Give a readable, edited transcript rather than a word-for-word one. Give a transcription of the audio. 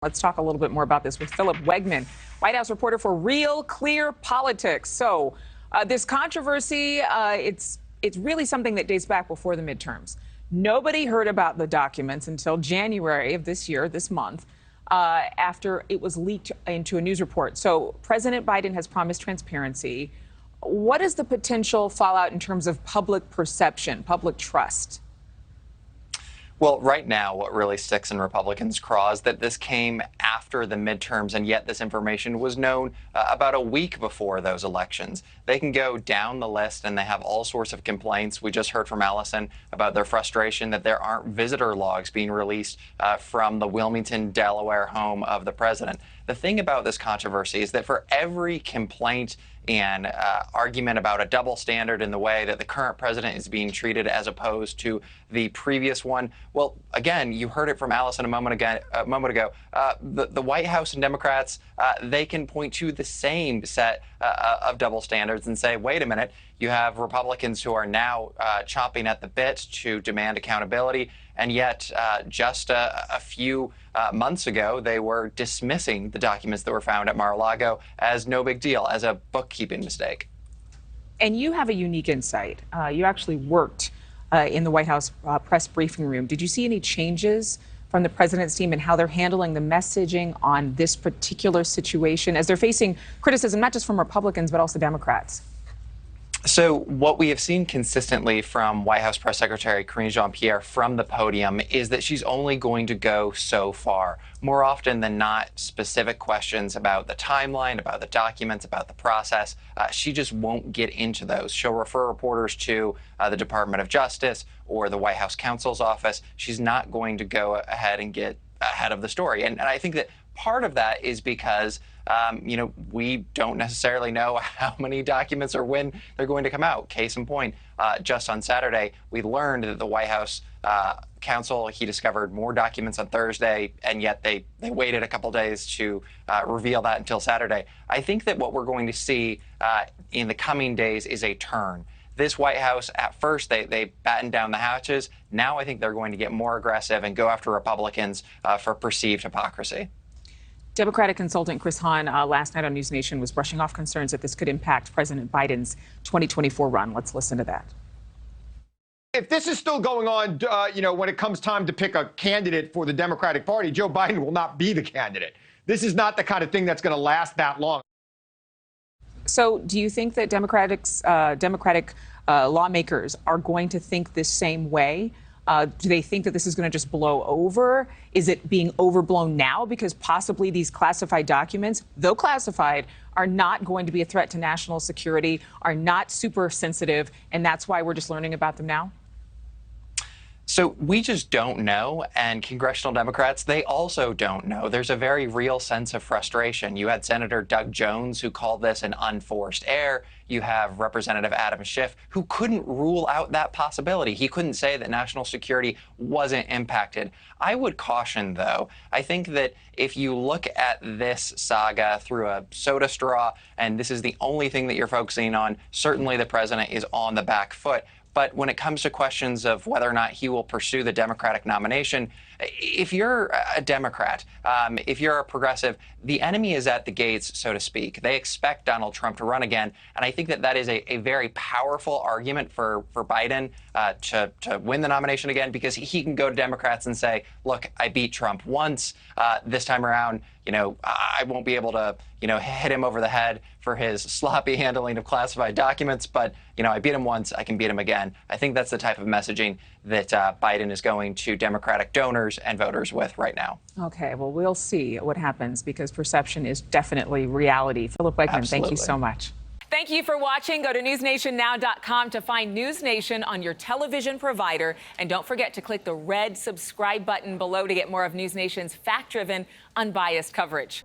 Let's talk a little bit more about this with Philip Wegmann, White House reporter for Real Clear Politics. So this controversy, it's really something that dates back before the midterms. Nobody heard about the documents until January of this year, this month, after it was leaked into a news report. So President Biden has promised transparency. What is the potential fallout in terms of public perception, public trust? Well, right now, what really sticks in Republicans' craw is that this came after the midterms, and yet this information was known about a week before those elections. They can go down the list, and they have all sorts of complaints. We just heard from Allison about their frustration that there aren't visitor logs being released from the Wilmington, Delaware home of the president. The thing about this controversy is that for every complaint and argument about a double standard in the way that the current president is being treated as opposed to the previous one. Well, again, you heard it from Allison a moment ago. The White House and Democrats, they can point to the same set of double standards and say, wait a minute, you have Republicans who are now chomping at the bit to demand accountability. And yet, just a few months ago, they were dismissing the documents that were found at Mar-a-Lago as no big deal, as a bookkeeping mistake. And you have a unique insight. You actually worked in the White House press briefing room. Did you see any changes from the president's team and how they're handling the messaging on this particular situation as they're facing criticism, not just from Republicans, but also Democrats? So what we have seen consistently from White House Press Secretary Karine Jean-Pierre from the podium is that she's only going to go so far. More often than not, specific questions about the timeline, about the documents, about the process, she just won't get into those. She'll refer reporters to the Department of Justice or the White House counsel's office. She's not going to go ahead and get ahead of the story. And I think that part of that is because we don't necessarily know how many documents or when they're going to come out. Case in point, just on Saturday, we learned that the White House counsel, he discovered more documents on Thursday, and yet they waited a couple days to reveal that until Saturday. I think that what we're going to see in the coming days is a turn. This White House, at first, they battened down the hatches. Now I think they're going to get more aggressive and go after Republicans for perceived hypocrisy. Democratic consultant Chris Hahn last night on NewsNation was brushing off concerns that this could impact President Biden's 2024 run. Let's listen to that. If this is still going on, when it comes time to pick a candidate for the Democratic Party, Joe Biden will not be the candidate. This is not the kind of thing that's going to last that long. So do you think that Democratic lawmakers are going to think this same way? Do they think that this is going to just blow over? Is it being overblown now because possibly these classified documents, though classified, are not going to be a threat to national security, are not super sensitive, and that's why we're just learning about them now? So we just don't know, and congressional Democrats, they also don't know. There's a very real sense of frustration. You had Senator Doug Jones, who called this an unforced error. You have Representative Adam Schiff, who couldn't rule out that possibility. He couldn't say that national security wasn't impacted. I would caution, though, I think that if you look at this saga through a soda straw, and this is the only thing that you're focusing on, certainly the president is on the back foot. But when it comes to questions of whether or not he will pursue the Democratic nomination, if you're a Democrat, if you're a progressive, the enemy is at the gates, so to speak. They expect Donald Trump to run again. And I think that that is a very powerful argument for Biden to win the nomination again, because he can go to Democrats and say, look, I beat Trump once. This time around, I won't be able to, hit him over the head for his sloppy handling of classified documents. But, I beat him once. I can beat him again. I think that's the type of messaging that Biden is going to Democratic donors and voters with right now. Okay, well, we'll see what happens, because perception is definitely reality. Philip Wegmann, thank you so much. Thank you for watching. Go to newsnationnow.com to find News Nation on your television provider. And don't forget to click the red subscribe button below to get more of News Nation's fact-driven, unbiased coverage.